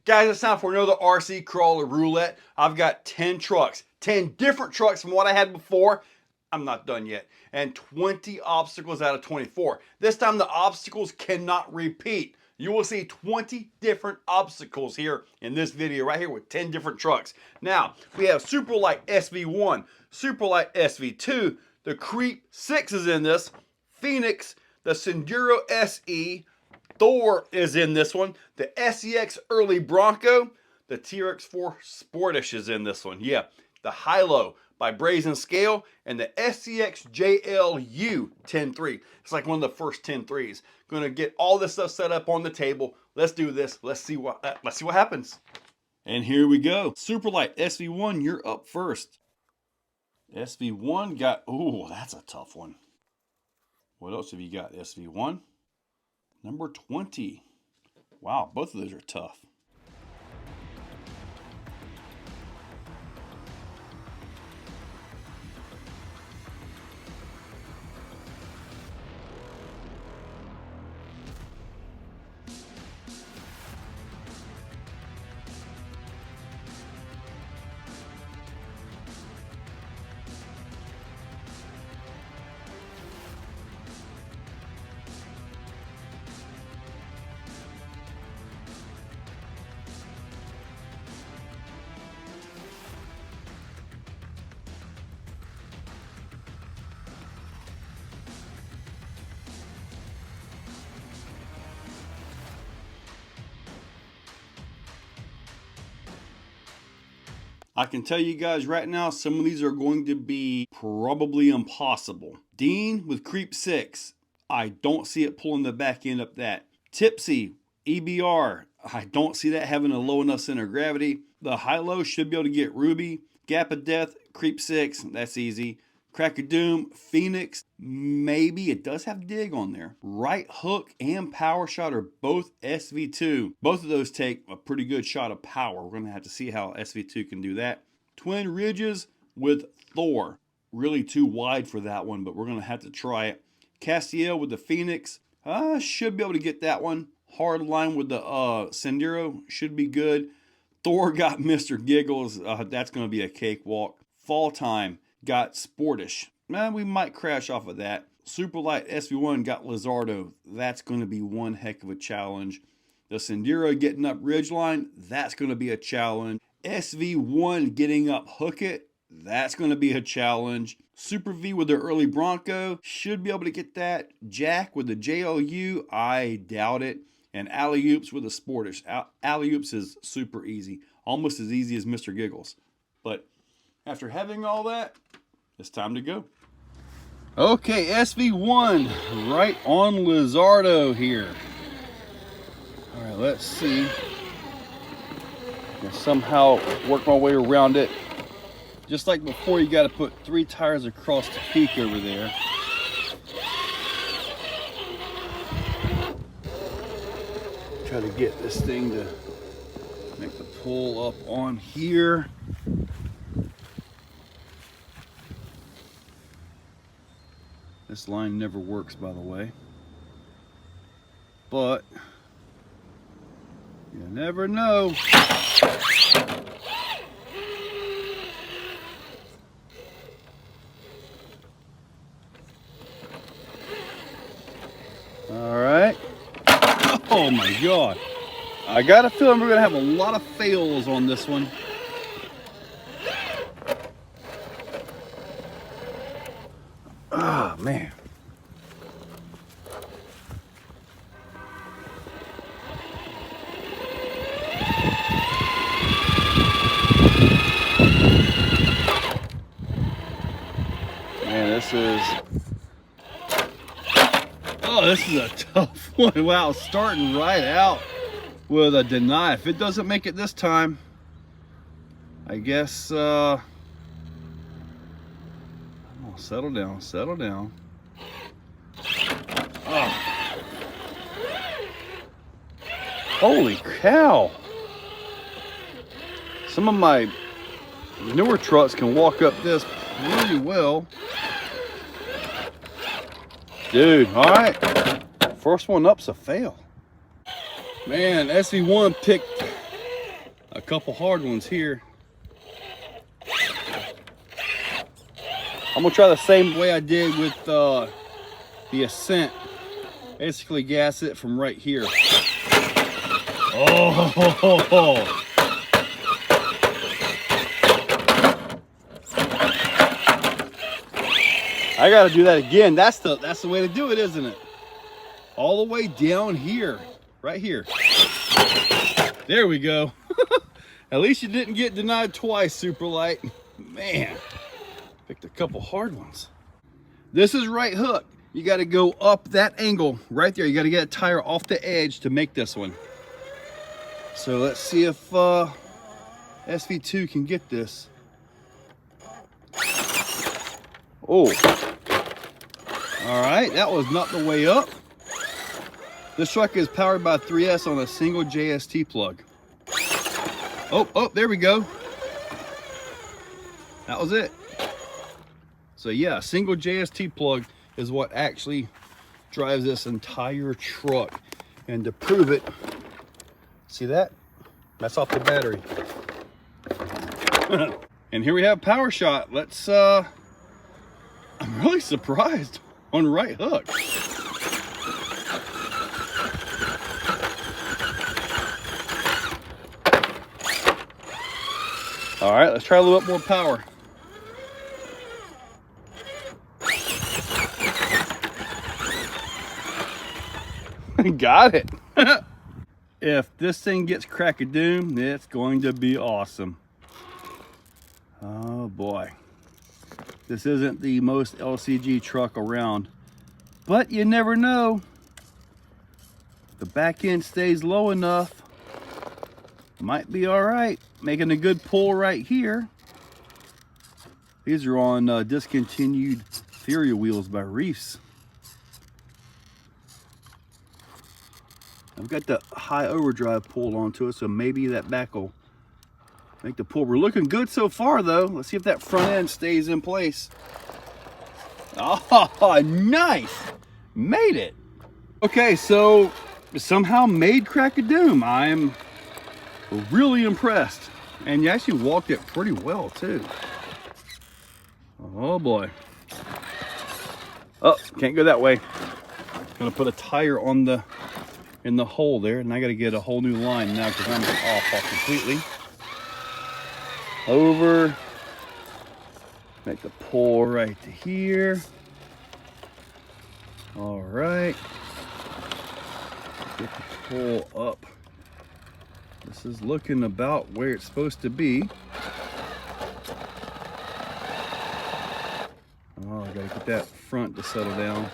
Guys, it's time for another RC crawler roulette. I've got 10 trucks, 10 different trucks from what I had before. I'm not done yet. And 20 obstacles out of 24. This time the obstacles cannot repeat. You will see 20 different obstacles here in this video right here with 10 different trucks. Now, we have Superlight SV1, Superlight SV2, the Creep 6 is in this, Phoenix, the Senduro SE, Thor is in this one. The SEX Early Bronco. The TRX4 Sportish is in this one. Yeah, the Hilo by Brazen Scale. And the SEX JLU 10.3. It's like one of the first 10.3s. Going to get all this stuff set up on the table. Let's do this. Let's see what happens. And here we go. Superlight SV1, you're up first. SV1 got, ooh, that's a tough one. What else have you got, SV1? Number 20. Wow, both of those are tough. I can tell you guys right now, some of these are going to be probably impossible. Dean with Creep 6. I don't see it pulling the back end up that. Tipsy, EBR. I don't see that having a low enough center of gravity. The high-low should be able to get Ruby. Gap of Death, Creep 6. That's easy. Crack of Doom, Phoenix, maybe. It does have Dig on there. Right Hook and Power Shot are both SV2. Both of those take a pretty good shot of power. We're going to have to see how SV2 can do that. Twin Ridges with Thor. Really too wide for that one, but we're going to have to try it. Castiel with the Phoenix. Should be able to get that one. Hard line with the Senduro. Should be good. Thor got Mr. Giggles. That's going to be a cakewalk. Fall Time got Sportish. We might crash off of that. Superlight SV1 got Lizardo. That's going to be one heck of a challenge. The Senduro getting up Ridgeline. That's going to be a challenge. SV1 getting up Hook It. That's going to be a challenge. Super V with the Early Bronco. Should be able to get that. Jack with the JLU. I doubt it. And Alley Oops with the Sportish. Alley Oops is super easy. Almost as easy as Mr. Giggles. But after having all that, it's time to go. Okay, SV1 right on Lizardo here. All right, let's see. I'll somehow work my way around it. Just like before, you got to put 3 tires across the peak over there. Try to get this thing to make the pull up on here. This line never works, by the way, but you never know. All right. Oh my God. I got a feeling we're gonna have a lot of fails on this one. Oh, man. Man, this is a tough one. Wow, starting right out with a deny. If it doesn't make it this time, I guess, settle down, settle down. Oh. Holy cow. Some of my newer trucks can walk up this really well. Dude, all right. First one up's a fail. Man, SV1 picked a couple hard ones here. I'm gonna try the same way I did with the Ascent. Basically gas it from right here. Oh, I gotta do that again. That's the way to do it, isn't it? All the way down here, right here. There we go. At least you didn't get denied twice, Superlight. Man, picked a couple hard ones. This is right hook. You got to go up that angle right there. You got to get a tire off the edge to make this one. So let's see if SV2 can get this. Oh, all right, that was not the way up. This truck is powered by 3S on a single JST plug. Oh, there we go. That was it. So yeah, a single JST plug is what actually drives this entire truck. And to prove it, see that? That's off the battery. And here we have Power Shot. Let's, I'm really surprised on right hook. All right, let's try a little bit more power. Got it. If this thing gets crack-a-doom, it's going to be awesome. Oh boy. This isn't the most LCG truck around, but you never know. The back end stays low enough, might be all right. Making a good pull right here. These are on discontinued Theory wheels by Reefs. I've got the high overdrive pulled onto it, so maybe that back will make the pull. We're looking good so far though. Let's see if that front end stays in place. Oh, nice. Made it. Okay, so somehow made crack-a-doom. I'm really impressed. And you actually walked it pretty well too. Oh boy. Oh, can't go that way. Gonna put a tire on in the hole there, and I gotta get a whole new line now because I'm off completely. Over. Make the pull right to here. All right. Get the pull up. This is looking about where it's supposed to be. Oh, I gotta get that front to settle down.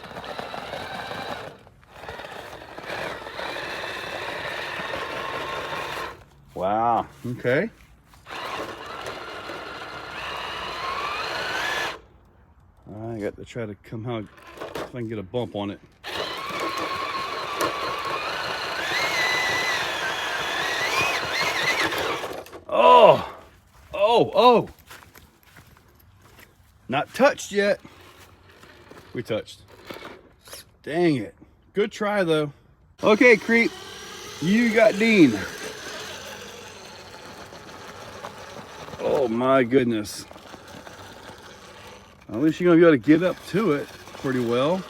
Wow, okay. I got to try to come out if I can get a bump on it. Oh. Not touched yet. We touched. Dang it. Good try though. Okay, Creep, you got Dean. Oh my goodness. At least you're gonna be able to get up to it pretty well.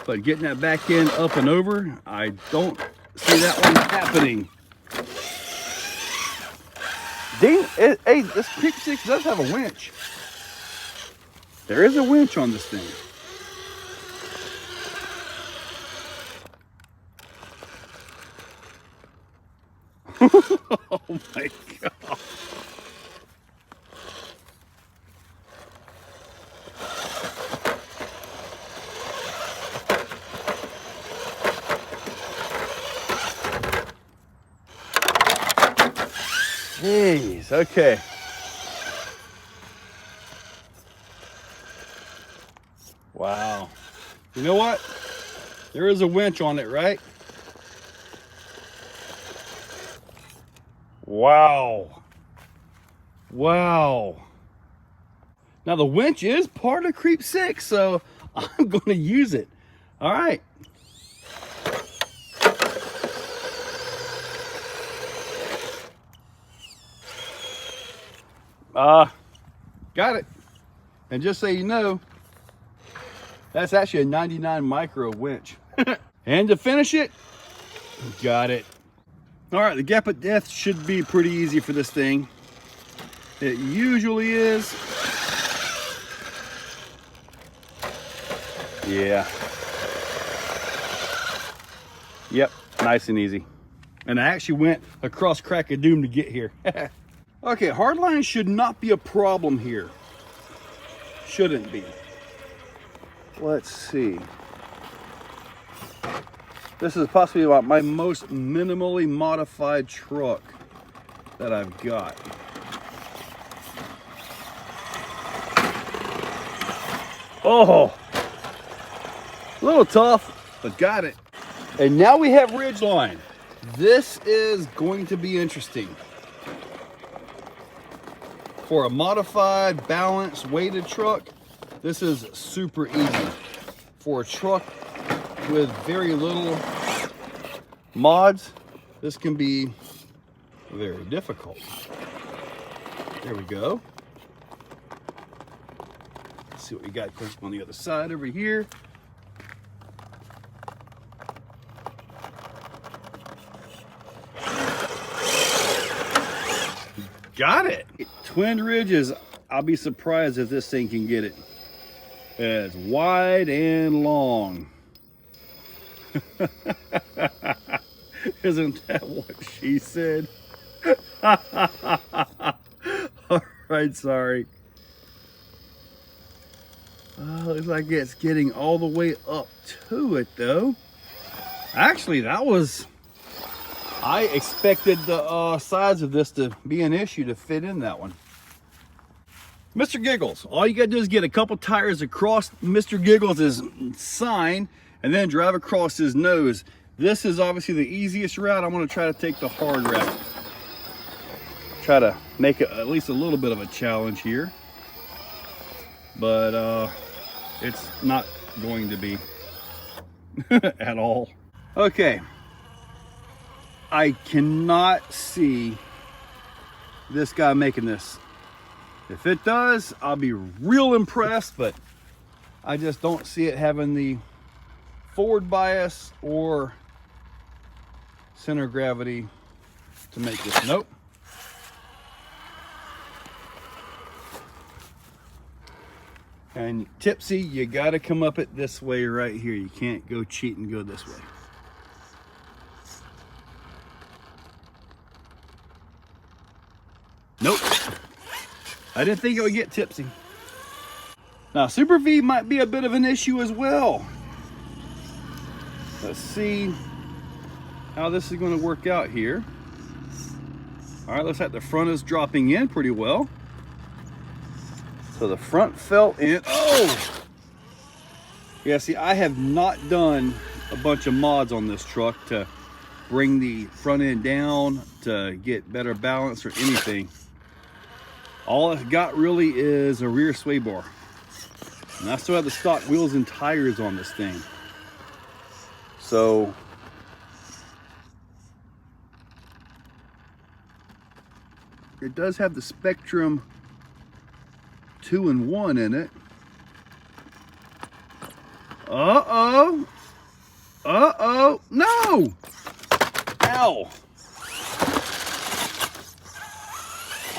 But getting that back end up and over, I don't see that one happening. Dean, hey, this Creep 6 does have a winch. There is a winch on this thing. Oh my God. Jeez, okay. Wow. You know what? There is a winch on it, right? Wow. Wow. Now the winch is part of Creep 6, so I'm going to use it. All right. Got it. And just so you know, that's actually a 99 micro winch. And to finish it, got it. All right, the gap of death should be pretty easy for this thing. It usually is. Yeah. Yep, nice and easy. And I actually went across crack of doom to get here. Okay, hardline should not be a problem here. Shouldn't be. Let's see. This is possibly about my most minimally modified truck that I've got. Oh, a little tough, but got it. And now we have ridgeline. This is going to be interesting. For a modified, balanced, weighted truck, this is super easy. For a truck with very little mods, this can be very difficult. There we go. Let's see what we got on the other side over here. Got it. Twin ridges, I'll be surprised if this thing can get it. It's wide and long. Isn't that what she said? All right, sorry. Looks like it's getting all the way up to it though. Actually, that was, I expected the size of this to be an issue to fit in that one. Mr. Giggles, all you gotta do is get a couple tires across Mr. Giggles' sign and then drive across his nose. This is obviously the easiest route. I'm gonna try to take the hard route. Try to make it at least a little bit of a challenge here. But it's not going to be at all. Okay. I cannot see this guy making this. If it does, I'll be real impressed, but I just don't see it having the forward bias or center of gravity to make this. Nope. And Tipsy, you got to come up it this way right here. You can't go cheat and go this way. Nope. I didn't think it would get tipsy. Now, Super V might be a bit of an issue as well. Let's see how this is going to work out here. All right, looks like the front is dropping in pretty well. So the front fell in. Oh! Yeah, see, I have not done a bunch of mods on this truck to bring the front end down to get better balance or anything. All it's got really is a rear sway bar. And I still have the stock wheels and tires on this thing. So it does have the Spectrum 2-in-1 in it. Uh-oh. Uh-oh. No! Ow.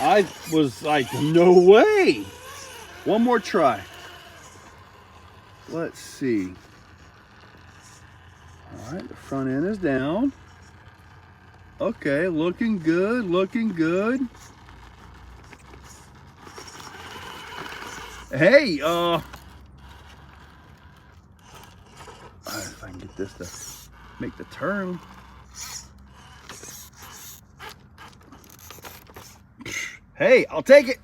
I was like, no way. One more try. Let's see. All right, the front end is down. Okay, looking good, looking good. Hey, if I can get this to make the turn. Hey, I'll take it.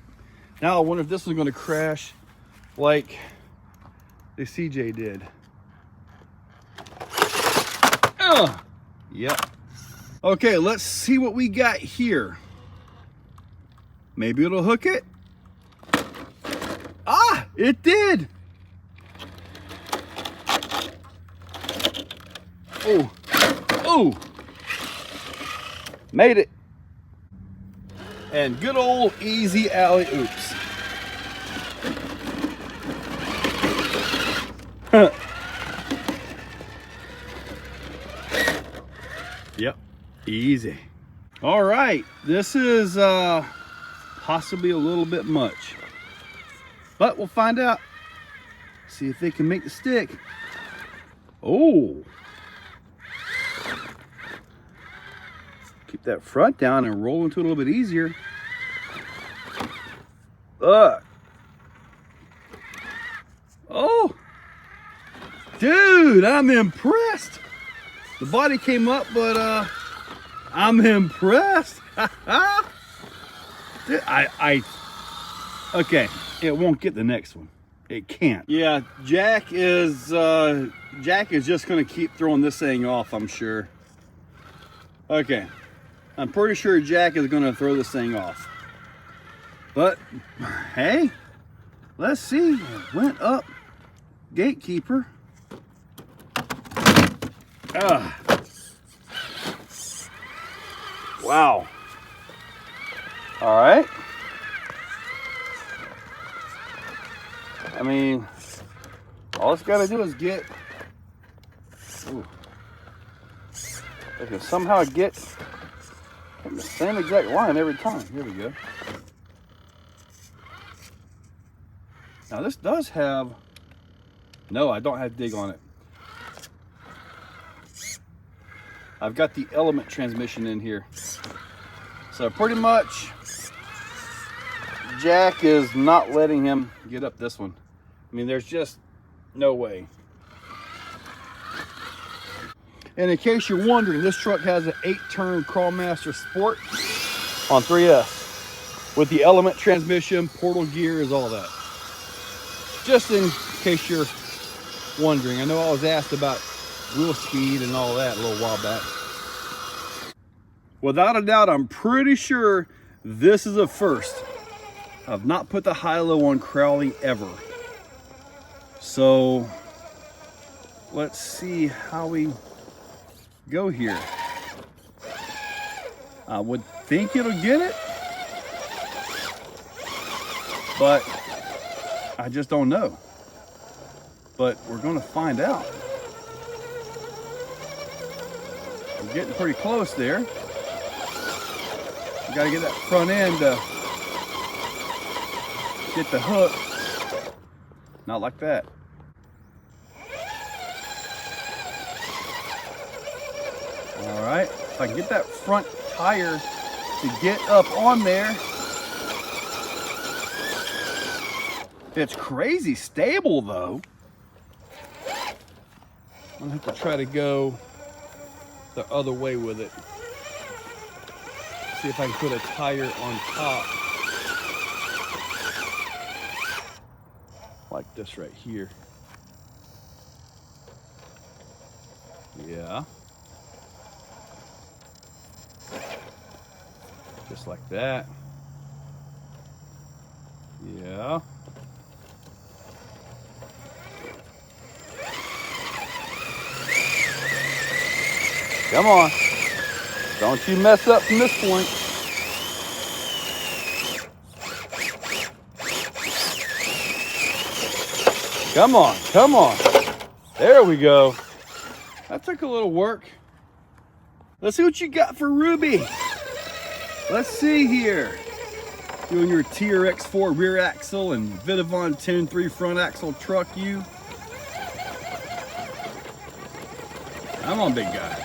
Now I wonder if this is going to crash like the CJ did. Yep. Okay, let's see what we got here. Maybe it'll hook it. Ah, it did. Oh, oh, made it. and good old easy alley oops. Yep, easy. All right, this is possibly a little bit much, but we'll find out. See if they can make the stick. Oh, keep that front down and roll into it a little bit easier. Oh, dude, I'm impressed. The body came up, but I'm impressed. Dude, okay, it won't get the next one. It can't. Yeah, Jack is just gonna keep throwing this thing off, I'm sure. Okay, I'm pretty sure Jack is gonna throw this thing off. But hey, let's see. It went up. Gatekeeper. Wow. All right. I mean, all it's got to do is get. Ooh, I can somehow get the same exact line every time. Here we go. Now this does have. No, I don't have dig on it. I've got the element transmission in here. So pretty much, Jack is not letting him get up this one. I mean, there's just no way. And in case you're wondering, this truck has an 8-turn Crawlmaster Sport on 3S with the element transmission, portal gears, all that. Just in case you're wondering. I know I was asked about wheel speed and all that a little while back. Without a doubt, I'm pretty sure this is a first. I've not put the high-low on Crowley ever. So let's see how we go here. I would think it'll get it, but I just don't know. But we're gonna find out. We're getting pretty close there. You gotta get that front end to get the hook. Not like that. All right, if I can get that front tire to get up on there. It's crazy stable though. I'm gonna have to try to go the other way with it. See if I can put a tire on top. Like this right here. Yeah. Just like that. Yeah. Come on. Don't you mess up from this point. Come on, come on. There we go. That took a little work. Let's see what you got for Ruby. Let's see here. Doing your TRX4 rear axle and Vidavon 10-3 front axle truck, you. Come on, big guy.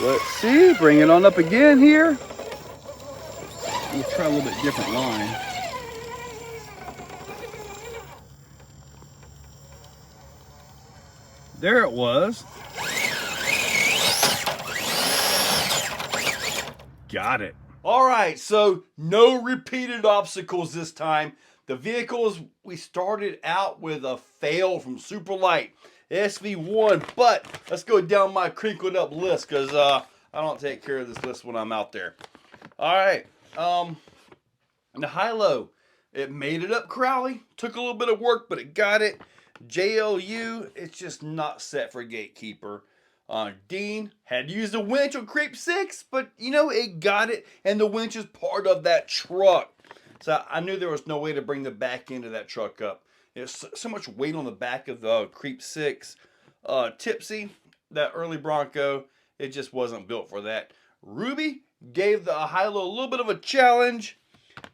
Let's see, bring it on up again here. We'll try a little bit different line. There it was. Got it. All right, so no repeated obstacles this time. The vehicles, we started out with a fail from Super Light SV1, but let's go down my crinkled up list because I don't take care of this list when I'm out there. All right, the high-low, it made it up Crowley. Took a little bit of work, but it got it. JLU, it's just not set for gatekeeper. Dean had to use the winch on Creep 6, but you know, it got it, and the winch is part of that truck. So I knew there was no way to bring the back end of that truck up. There's so much weight on the back of the Creep 6. Tipsy, that early Bronco, it just wasn't built for that. Ruby gave the high-low a little bit of a challenge.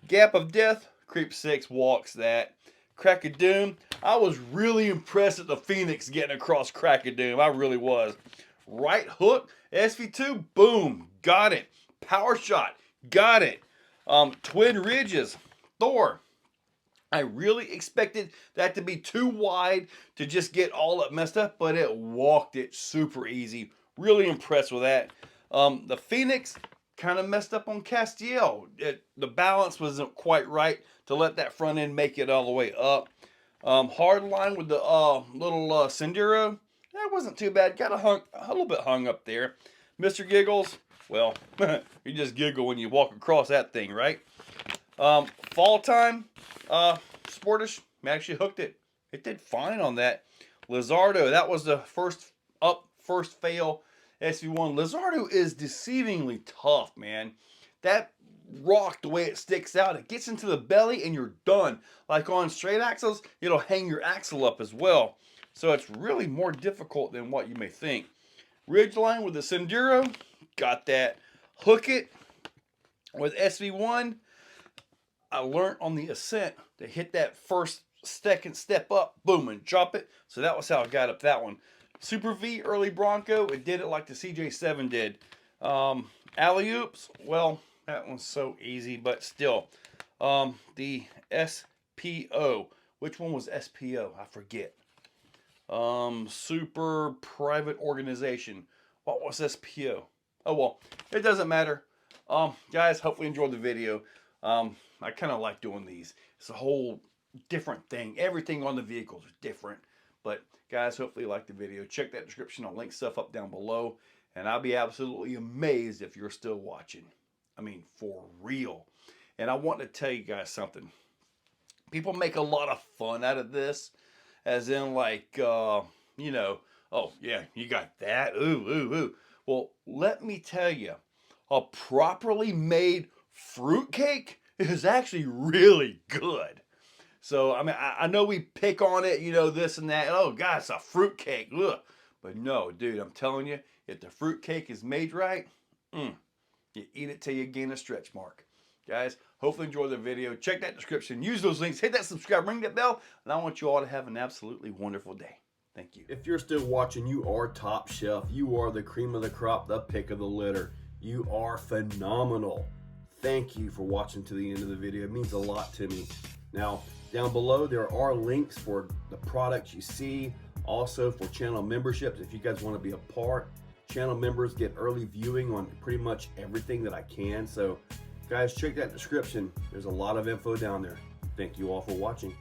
Gap of Death, Creep 6 walks that. Crack of Doom, I was really impressed at the Phoenix getting across Crack of Doom. I really was. Right Hook, SV2, boom, got it. Power Shot, got it. Twin Ridges, Thor. I really expected that to be too wide to just get all up messed up, but it walked it super easy. Really impressed with that. The Phoenix kind of messed up on Castiel. The balance wasn't quite right to let that front end make it all the way up. Hardline with the little Sendero, that wasn't too bad. Got a little bit hung up there. Mr. Giggles, well, you just giggle when you walk across that thing, right? Fall Time, Sportish actually hooked it. It did fine on that. Lizardo, that was the first fail SV1. Lizardo is deceivingly tough, man. That rock, the way it sticks out, it gets into the belly and you're done. Like on straight axles, it'll hang your axle up as well. So it's really more difficult than what you may think. Ridgeline with the Sendero, got that. Hook it with SV1. I learned on the Ascent to hit that second step up, boom, and drop it. So that was how I got up that one. Super V early Bronco, it did it like the CJ7 did. Alley-oops, well, that one's so easy, but still. The SPO, which one was SPO? I forget. Super Private Organization. What was SPO? Oh, well, it doesn't matter. Guys, hopefully you enjoyed the video. I kind of like doing these. It's a whole different thing. Everything on the vehicles is different. But guys, hopefully you liked the video. Check that description. I'll link stuff up down below. And I'll be absolutely amazed if you're still watching. I mean, for real. And I want to tell you guys something. People make a lot of fun out of this. As in like, you know, oh yeah, you got that. Ooh, ooh, ooh. Well, let me tell you, a properly made fruitcake is actually really good. So, I mean, I know we pick on it, you know, this and that. Oh, God, it's a fruitcake. Ugh. But no, dude, I'm telling you, if the fruitcake is made right, you eat it till you gain a stretch mark. Guys, hopefully enjoy the video. Check that description. Use those links. Hit that subscribe. Ring that bell. And I want you all to have an absolutely wonderful day. Thank you. If you're still watching, you are top shelf. You are the cream of the crop, the pick of the litter. You are phenomenal. Thank you for watching to the end of the video. It means a lot to me. Now, down below, there are links for the products you see. Also for channel memberships, if you guys want to be a part. Channel members get early viewing on pretty much everything that I can. So, guys, check that description. There's a lot of info down there. Thank you all for watching.